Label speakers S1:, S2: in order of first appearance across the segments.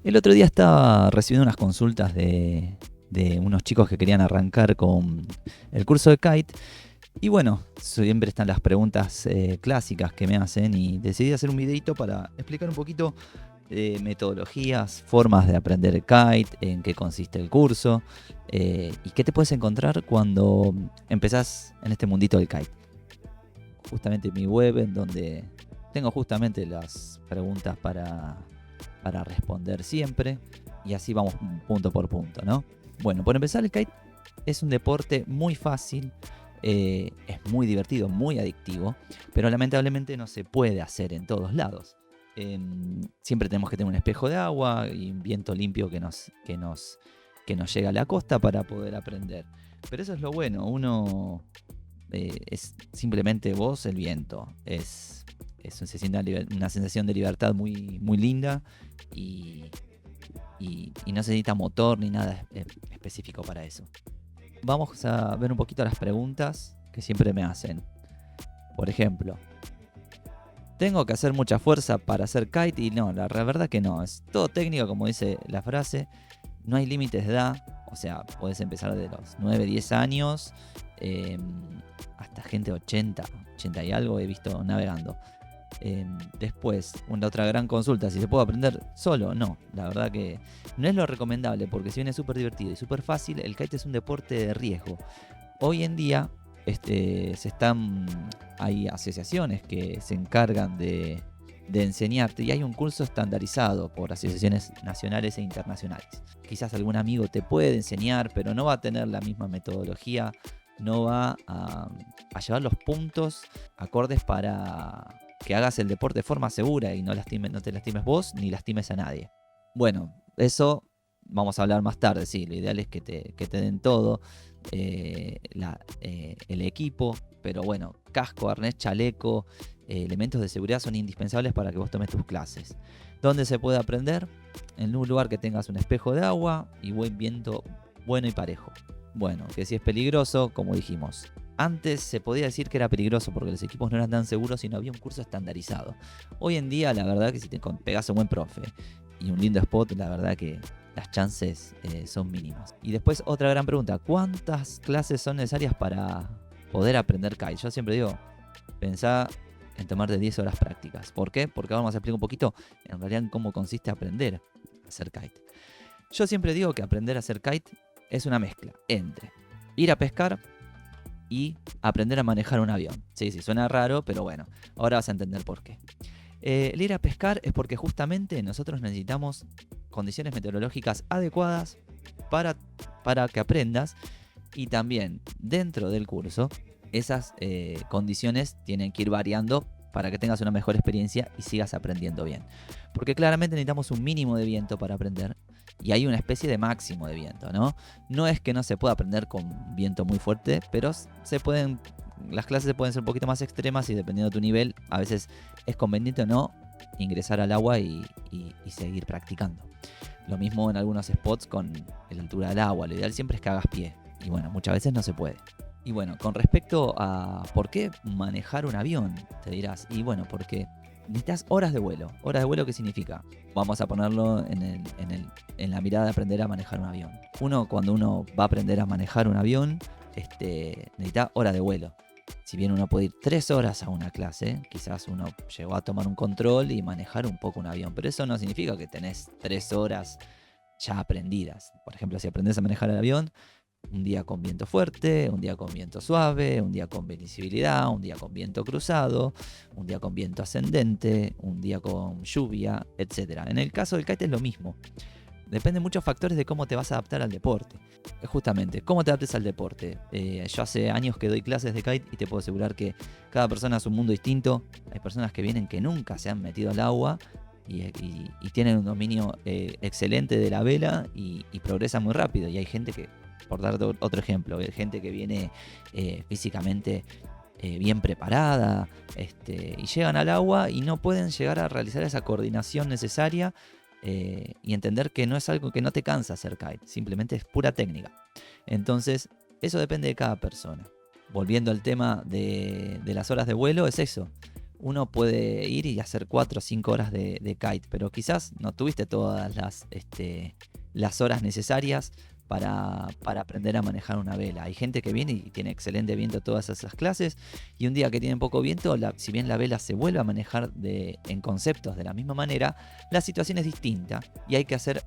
S1: El otro día estaba recibiendo unas consultas de unos chicos que querían arrancar con el curso de kite. Y bueno, siempre están las preguntas clásicas que me hacen y decidí hacer un videito para explicar un poquito metodologías, formas de aprender el kite, en qué consiste el curso y qué te puedes encontrar cuando empezás en este mundito del kite. Justamente mi web en donde tengo justamente las preguntas para responder siempre y así vamos punto por punto, ¿no? Bueno, por empezar, el kite es un deporte muy fácil, es muy divertido, muy adictivo, pero lamentablemente no se puede hacer en todos lados. Siempre tenemos que tener un espejo de agua y un viento limpio que nos llega a la costa para poder aprender. Pero eso es lo bueno, uno es simplemente vos, el viento. Se siente una sensación de libertad muy, muy linda y, y no se necesita motor ni nada específico para eso. Vamos a ver un poquito las preguntas que siempre me hacen. Por ejemplo, ¿tengo que hacer mucha fuerza para hacer kite? Y no, la verdad que no. Es todo técnico, como dice la frase. No hay límites de edad. O sea, podés empezar de los 9, 10 años hasta gente 80, 80 y algo he visto navegando. Después, una otra gran consulta, si se puede aprender solo, no, la verdad que no es lo recomendable porque si bien es súper divertido y súper fácil, el kite es un deporte de riesgo. Hoy en día hay asociaciones que se encargan de enseñarte y hay un curso estandarizado por asociaciones nacionales e internacionales. Quizás algún amigo te puede enseñar, pero no va a tener la misma metodología, no va a llevar los puntos acordes para que hagas el deporte de forma segura y no te lastimes vos ni lastimes a nadie. Bueno, eso vamos a hablar más tarde, sí, lo ideal es que te den todo, el equipo, pero bueno, casco, arnés, chaleco, elementos de seguridad son indispensables para que vos tomes tus clases. ¿Dónde se puede aprender? En un lugar que tengas un espejo de agua y buen viento bueno y parejo. Bueno, que si es peligroso, como dijimos. Antes se podía decir que era peligroso porque los equipos no eran tan seguros y no había un curso estandarizado. Hoy en día, la verdad que si te pegas a un buen profe y un lindo spot, la verdad que las chances son mínimas. Y después otra gran pregunta, ¿cuántas clases son necesarias para poder aprender kite? Yo siempre digo, pensá en tomar de 10 horas prácticas. ¿Por qué? Porque ahora vamos a explicar un poquito en realidad en cómo consiste aprender a hacer kite. Yo siempre digo que aprender a hacer kite es una mezcla entre ir a pescar y aprender a manejar un avión. Sí, suena raro, pero bueno, ahora vas a entender por qué. El ir a pescar es porque justamente nosotros necesitamos condiciones meteorológicas adecuadas para que aprendas y también dentro del curso esas condiciones tienen que ir variando para que tengas una mejor experiencia y sigas aprendiendo bien. Porque claramente necesitamos un mínimo de viento para aprender y hay una especie de máximo de viento, ¿no? No es que no se pueda aprender con viento muy fuerte, pero las clases pueden ser un poquito más extremas y dependiendo de tu nivel, a veces es conveniente o no ingresar al agua y seguir practicando. Lo mismo en algunos spots con la altura del agua, lo ideal siempre es que hagas pie y bueno, muchas veces no se puede. Y bueno, con respecto a por qué manejar un avión, te dirás, y bueno, porque necesitas horas de vuelo. ¿Horas de vuelo qué significa? Vamos a ponerlo en la mirada de aprender a manejar un avión. Cuando uno va a aprender a manejar un avión, necesita horas de vuelo. Si bien uno puede ir 3 horas a una clase, quizás uno llegó a tomar un control y manejar un poco un avión, pero eso no significa que tenés 3 horas ya aprendidas. Por ejemplo, si aprendes a manejar el avión, un día con viento fuerte, un día con viento suave, un día con visibilidad, un día con viento cruzado, un día con viento ascendente, un día con lluvia, etc. En el caso del kite es lo mismo. Depende de muchos factores de cómo te vas a adaptar al deporte. Justamente, cómo te adaptes al deporte. Yo hace años que doy clases de kite y te puedo asegurar que cada persona es un mundo distinto. Hay personas que vienen que nunca se han metido al agua y tienen un dominio excelente de la vela y progresan muy rápido. Y hay gente que, por darte otro ejemplo, hay gente que viene físicamente bien preparada y llegan al agua y no pueden llegar a realizar esa coordinación necesaria y entender que no es algo que no te cansa hacer kite, simplemente es pura técnica. Entonces, eso depende de cada persona. Volviendo al tema de las horas de vuelo, es eso. uno puede ir y hacer 4 o 5 horas de kite, pero quizás no tuviste todas las horas necesarias para aprender a manejar una vela. Hay gente que viene y tiene excelente viento todas esas clases, y un día que tiene poco viento, si bien la vela se vuelve a manejar en conceptos de la misma manera, la situación es distinta y hay que hacer,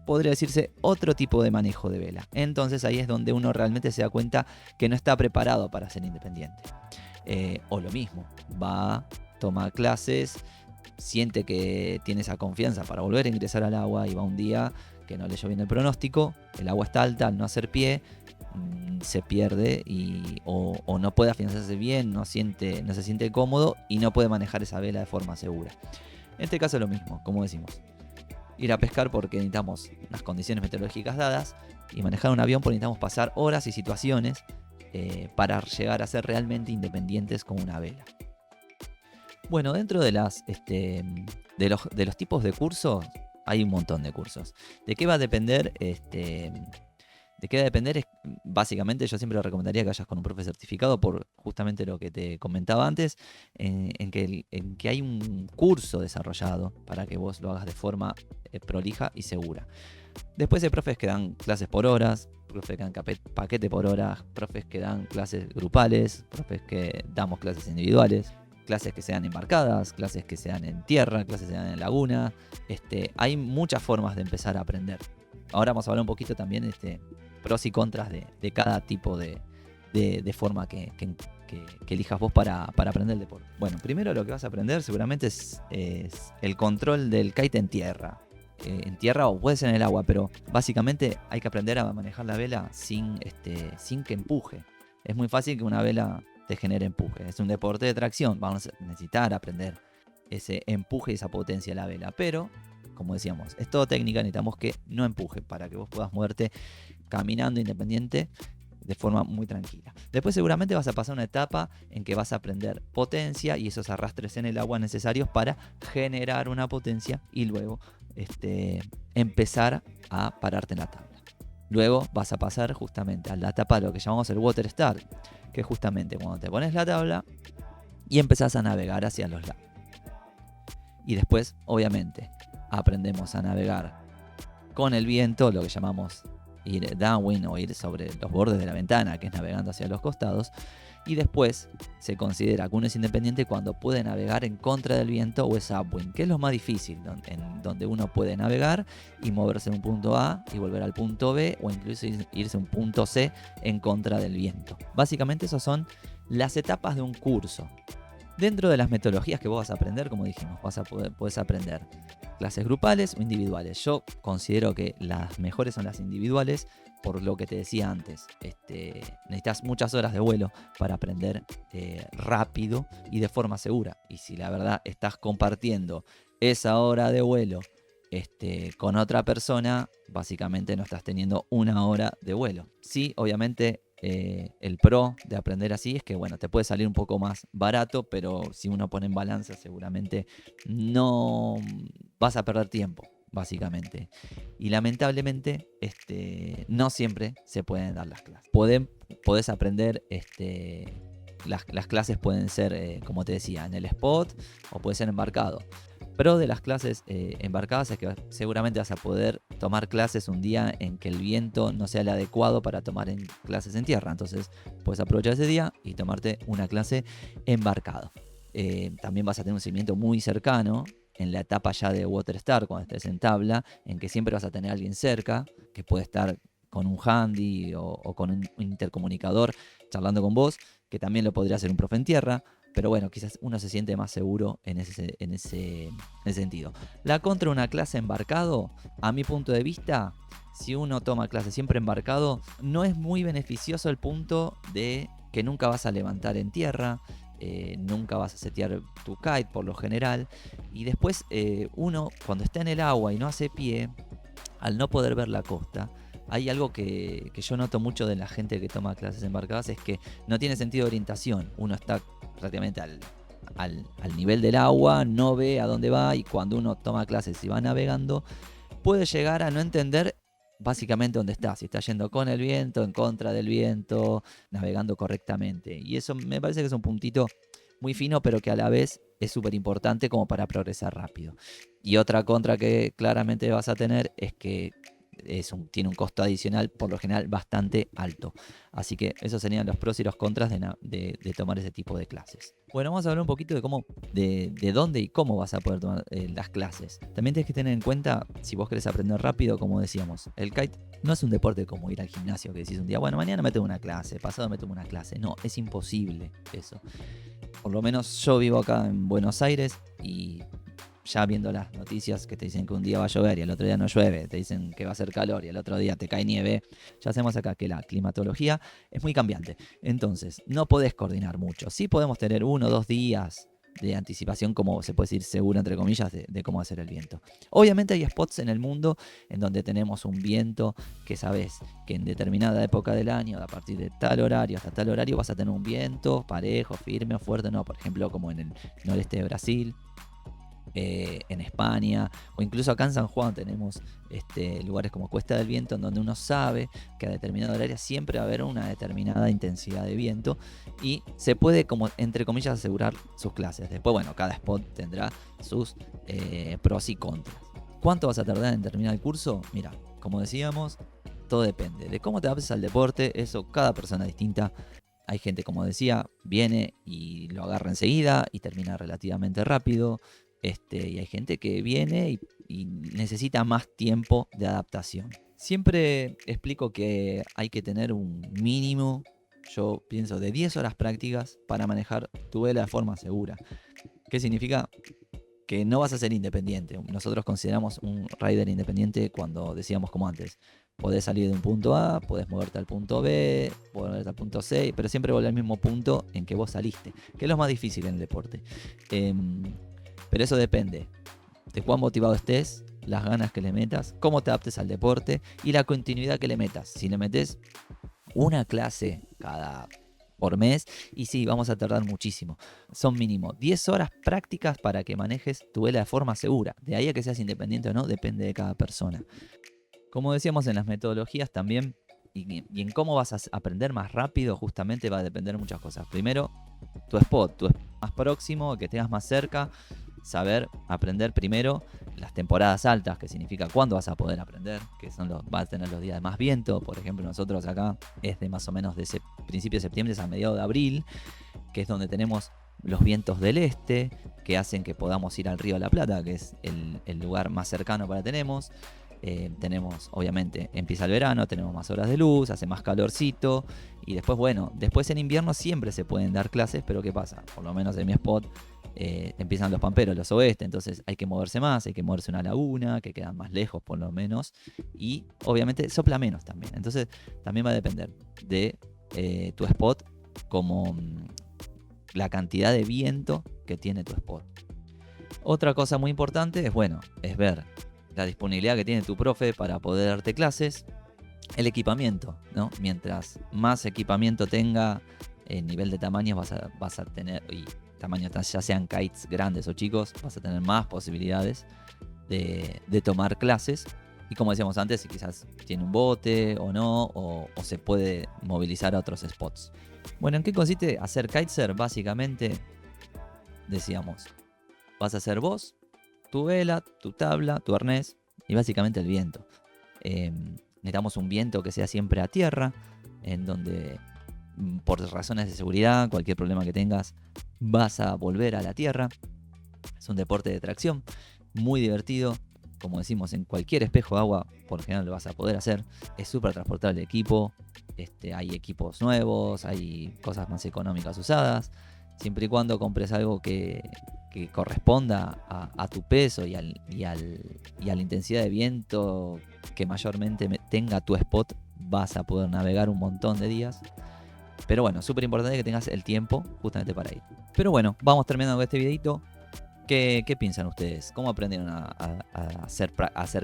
S1: podría decirse, otro tipo de manejo de vela. Entonces ahí es donde uno realmente se da cuenta que no está preparado para ser independiente. O lo mismo, va, toma clases, siente que tiene esa confianza para volver a ingresar al agua y va un día que no leyó bien el pronóstico, el agua está alta, al no hacer pie, se pierde o no puede afianzarse bien, no se siente cómodo y no puede manejar esa vela de forma segura. En este caso es lo mismo, como decimos. Ir a pescar porque necesitamos unas condiciones meteorológicas dadas, y manejar un avión porque necesitamos pasar horas y situaciones para llegar a ser realmente independientes con una vela. Bueno, dentro de los tipos de cursos hay un montón de cursos. ¿De qué va a depender? ¿De qué va a depender? Básicamente yo siempre recomendaría que vayas con un profe certificado por justamente lo que te comentaba antes, en que hay un curso desarrollado para que vos lo hagas de forma prolija y segura. Después hay profes que dan clases por horas, profes que dan paquete por horas, profes que dan clases grupales, profes que damos clases individuales, clases que sean embarcadas, clases que sean en tierra, clases que sean en laguna. Hay muchas formas de empezar a aprender. Ahora vamos a hablar un poquito también pros y contras de cada tipo de forma que elijas vos para aprender el deporte. Bueno, primero lo que vas a aprender seguramente es el control del kite en tierra. En tierra o puede ser en el agua, pero básicamente hay que aprender a manejar la vela sin que empuje. Es muy fácil que una vela te genere empuje. Es un deporte de tracción, vamos a necesitar aprender ese empuje y esa potencia de la vela, pero como decíamos, es todo técnica, necesitamos que no empuje para que vos puedas moverte caminando independiente de forma muy tranquila. Después seguramente vas a pasar una etapa en que vas a aprender potencia y esos arrastres en el agua necesarios para generar una potencia y luego empezar a pararte en la tabla. Luego vas a pasar justamente a la etapa de lo que llamamos el water start, que es justamente cuando te pones la tabla y empezás a navegar hacia los lados. Y después, obviamente, aprendemos a navegar con el viento, lo que llamamos ir downwind o ir sobre los bordes de la ventana, que es navegando hacia los costados. Y después se considera que uno es independiente cuando puede navegar en contra del viento o es upwind, que es lo más difícil, en donde uno puede navegar y moverse de un punto A y volver al punto B, o incluso irse a un punto C en contra del viento. Básicamente esas son las etapas de un curso. Dentro de las metodologías que vos vas a aprender, como dijimos, podés aprender clases grupales o individuales. Yo considero que las mejores son las individuales, por lo que te decía antes. Necesitas muchas horas de vuelo para aprender rápido y de forma segura. Y si la verdad estás compartiendo esa hora de vuelo con otra persona, básicamente no estás teniendo una hora de vuelo. Sí, obviamente el pro de aprender así es que, bueno, te puede salir un poco más barato, pero si uno pone en balanza seguramente no vas a perder tiempo, básicamente. Y lamentablemente no siempre se pueden dar las clases. Podés aprender, las clases pueden ser, como te decía, en el spot o puede ser embarcado. Pro de las clases embarcadas es que seguramente vas a poder tomar clases un día en que el viento no sea el adecuado para tomar clases en tierra. Entonces puedes aprovechar ese día y tomarte una clase embarcado. También vas a tener un seguimiento muy cercano en la etapa ya de Waterstar, cuando estés en tabla, en que siempre vas a tener a alguien cerca, que puede estar con un handy o con un intercomunicador charlando con vos, que también lo podría hacer un profe en tierra. Pero bueno, quizás uno se siente más seguro en ese sentido. La contra de una clase embarcado, a mi punto de vista, si uno toma clase siempre embarcado, no es muy beneficioso el punto de que nunca vas a levantar en tierra, nunca vas a setear tu kite por lo general. Y después uno, cuando está en el agua y no hace pie, al no poder ver la costa, hay algo que yo noto mucho de la gente que toma clases embarcadas, es que no tiene sentido de orientación. Uno está prácticamente al nivel del agua, no ve a dónde va, y cuando uno toma clases y va navegando, puede llegar a no entender básicamente dónde está, si está yendo con el viento, en contra del viento, navegando correctamente. Y eso me parece que es un puntito muy fino, pero que a la vez es súper importante como para progresar rápido. Y otra contra que claramente vas a tener es que tiene un costo adicional, por lo general, bastante alto. Así que esos serían los pros y los contras de tomar ese tipo de clases. Bueno, vamos a hablar un poquito de dónde y cómo vas a poder tomar las clases. También tienes que tener en cuenta, si vos querés aprender rápido, como decíamos, el kite no es un deporte como ir al gimnasio, que decís un día, bueno, mañana me tomo una clase, pasado me tomo una clase. No, es imposible eso. Por lo menos yo vivo acá en Buenos Aires y ya viendo las noticias que te dicen que un día va a llover y el otro día no llueve, te dicen que va a hacer calor y el otro día te cae nieve, ya sabemos acá que la climatología es muy cambiante. Entonces, no podés coordinar mucho. Sí podemos tener 1 o 2 días de anticipación, como se puede decir seguro, entre comillas, de cómo hacer el viento. Obviamente hay spots en el mundo en donde tenemos un viento que sabes que en determinada época del año, a partir de tal horario hasta tal horario, vas a tener un viento parejo, firme o fuerte, no, por ejemplo, como en el noreste de Brasil, en España, o incluso acá en San Juan tenemos lugares como Cuesta del Viento, en donde uno sabe que a determinado horario siempre va a haber una determinada intensidad de viento y se puede, como entre comillas, asegurar sus clases. Después, bueno, cada spot tendrá sus pros y contras. ¿Cuánto vas a tardar en terminar el curso? Mira, como decíamos, todo depende de cómo te adaptes al deporte. Eso, cada persona es distinta. Hay gente, como decía, viene y lo agarra enseguida y termina relativamente rápido. Y hay gente que viene y necesita más tiempo de adaptación. Siempre explico que hay que tener un mínimo, yo pienso, de 10 horas prácticas para manejar tu vela de forma segura. ¿Qué significa? Que no vas a ser independiente. Nosotros consideramos un rider independiente cuando decíamos como antes. Podés salir de un punto A, podés moverte al punto B, podés moverte al punto C, pero siempre volver al mismo punto en que vos saliste, que es lo más difícil en el deporte. Pero eso depende de cuán motivado estés, las ganas que le metas, cómo te adaptes al deporte y la continuidad que le metas. Si le metes una clase por mes, y sí, vamos a tardar muchísimo. Son mínimo 10 horas prácticas para que manejes tu vela de forma segura. De ahí a que seas independiente o no, depende de cada persona. Como decíamos en las metodologías también, y en cómo vas a aprender más rápido, justamente va a depender de muchas cosas. Primero, tu spot más próximo, que tengas más cerca. Saber aprender primero las temporadas altas, que significa cuándo vas a poder aprender, que vas a tener los días de más viento. Por ejemplo, nosotros acá es de más o menos de principio de septiembre a mediados de abril, que es donde tenemos los vientos del este, que hacen que podamos ir al Río de la Plata, que es el lugar más cercano para tenemos. Tenemos, obviamente, empieza el verano, tenemos más horas de luz, hace más calorcito. Y después, bueno, después en invierno siempre se pueden dar clases, pero ¿qué pasa? Por lo menos en mi spot empiezan los pamperos, los oeste, entonces hay que moverse más, hay que moverse una laguna, que quedan más lejos por lo menos. Y obviamente sopla menos también. Entonces también va a depender de tu spot, como la cantidad de viento que tiene tu spot. Otra cosa muy importante es ver la disponibilidad que tiene tu profe para poder darte clases, el equipamiento, ¿no? Mientras más equipamiento tenga, el nivel de tamaños vas a tener, y tamaños ya sean kites grandes o chicos, vas a tener más posibilidades de tomar clases. Y como decíamos antes, si quizás tiene un bote o no, o se puede movilizar a otros spots. Bueno, ¿en qué consiste hacer kitesurf? Básicamente, decíamos, vas a hacer vos, tu vela, tu tabla, tu arnés y básicamente el viento. Necesitamos un viento que sea siempre a tierra, en donde por razones de seguridad, cualquier problema que tengas, vas a volver a la tierra. Es un deporte de tracción, muy divertido. Como decimos, en cualquier espejo de agua, por lo general lo vas a poder hacer. Es súper transportable el equipo. Hay equipos nuevos, hay cosas más económicas usadas. Siempre y cuando compres algo que corresponda a tu peso y a la intensidad de viento que mayormente tenga tu spot, vas a poder navegar un montón de días. Pero bueno, súper importante que tengas el tiempo justamente para ir. Pero bueno, vamos terminando con este videito. ¿Qué piensan ustedes? ¿Cómo aprendieron a hacer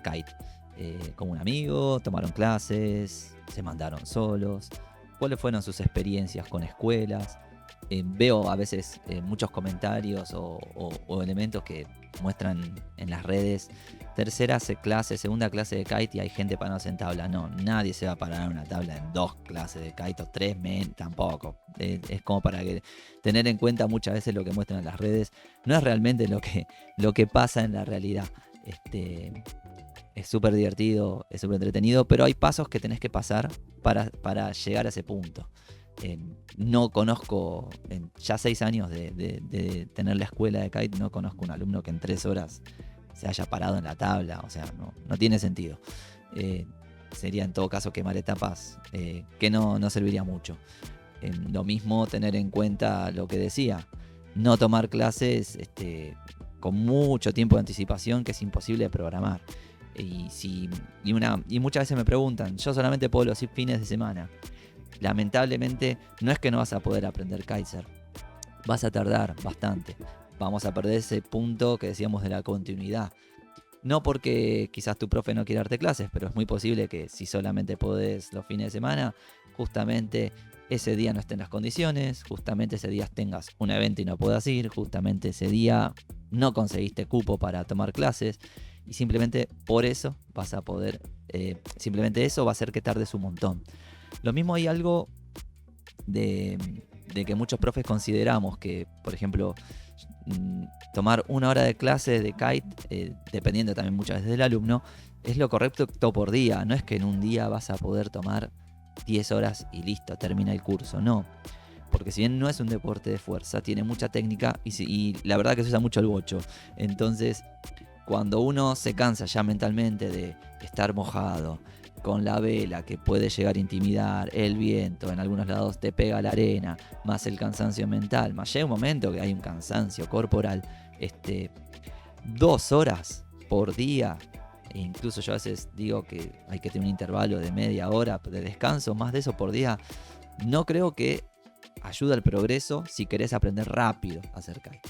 S1: kite? ¿Con un amigo? ¿Tomaron clases? ¿Se mandaron solos? ¿Cuáles fueron sus experiencias con escuelas? Veo a veces muchos comentarios o elementos que muestran en las redes tercera clase, segunda clase de kite y hay gente parándose en tabla. No, nadie se va a parar en una tabla en 2 clases de kite o 3, tampoco. Es como para que tener en cuenta muchas veces lo que muestran en las redes. No es realmente lo que pasa en la realidad. Es súper divertido, es súper entretenido, pero hay pasos que tenés que pasar para llegar a ese punto. No conozco, en ya 6 años de tener la escuela de kite, no conozco un alumno que en 3 horas se haya parado en la tabla. O sea, no tiene sentido. Sería en todo caso quemar etapas que no serviría mucho. Lo mismo tener en cuenta lo que decía, no tomar clases con mucho tiempo de anticipación, que es imposible de programar. Y muchas veces me preguntan, yo solamente puedo los fines de semana. Lamentablemente no es que no vas a poder aprender kitesurf, vas a tardar bastante. Vamos a perder ese punto que decíamos de la continuidad. No porque quizás tu profe no quiera darte clases, pero es muy posible que si solamente podés los fines de semana, justamente ese día no estén las condiciones, justamente ese día tengas un evento y no puedas ir, justamente ese día no conseguiste cupo para tomar clases y simplemente por eso vas a poder, simplemente eso va a hacer que tardes un montón. Lo mismo hay algo de que muchos profes consideramos que, por ejemplo, tomar 1 hora de clase de kite, dependiendo también muchas veces del alumno, es lo correcto por día. No es que en un día vas a poder tomar 10 horas y listo, termina el curso. No, porque si bien no es un deporte de fuerza, tiene mucha técnica y la verdad que se usa mucho el bocho. Entonces, cuando uno se cansa ya mentalmente de estar mojado, con la vela que puede llegar a intimidar, el viento, en algunos lados te pega la arena, más el cansancio mental, más llega un momento que hay un cansancio corporal, 2 horas por día, e incluso yo a veces digo que hay que tener un intervalo de media hora de descanso, más de eso por día, no creo que ayude al progreso si querés aprender rápido a hacer kite.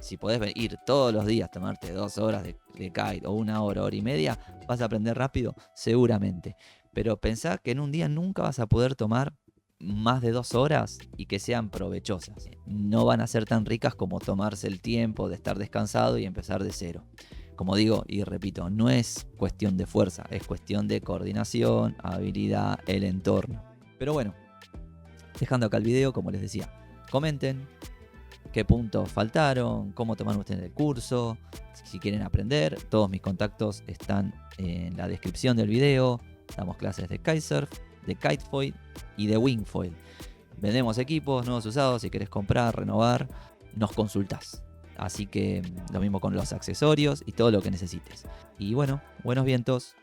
S1: Si podés ir todos los días, tomarte 2 horas de kite o 1 hora, hora y media, vas a aprender rápido, seguramente. Pero pensá que en un día nunca vas a poder tomar más de 2 horas y que sean provechosas. No van a ser tan ricas como tomarse el tiempo de estar descansado y empezar de cero. Como digo y repito, no es cuestión de fuerza, es cuestión de coordinación, habilidad, el entorno. Pero bueno, dejando acá el video, como les decía, comenten qué puntos faltaron, cómo tomaron ustedes el curso, si quieren aprender. Todos mis contactos están en la descripción del video. Damos clases de kitesurf, de kitefoil y de wingfoil. Vendemos equipos nuevos usados. Si querés comprar, renovar, nos consultás. Así que lo mismo con los accesorios y todo lo que necesites. Y bueno, buenos vientos.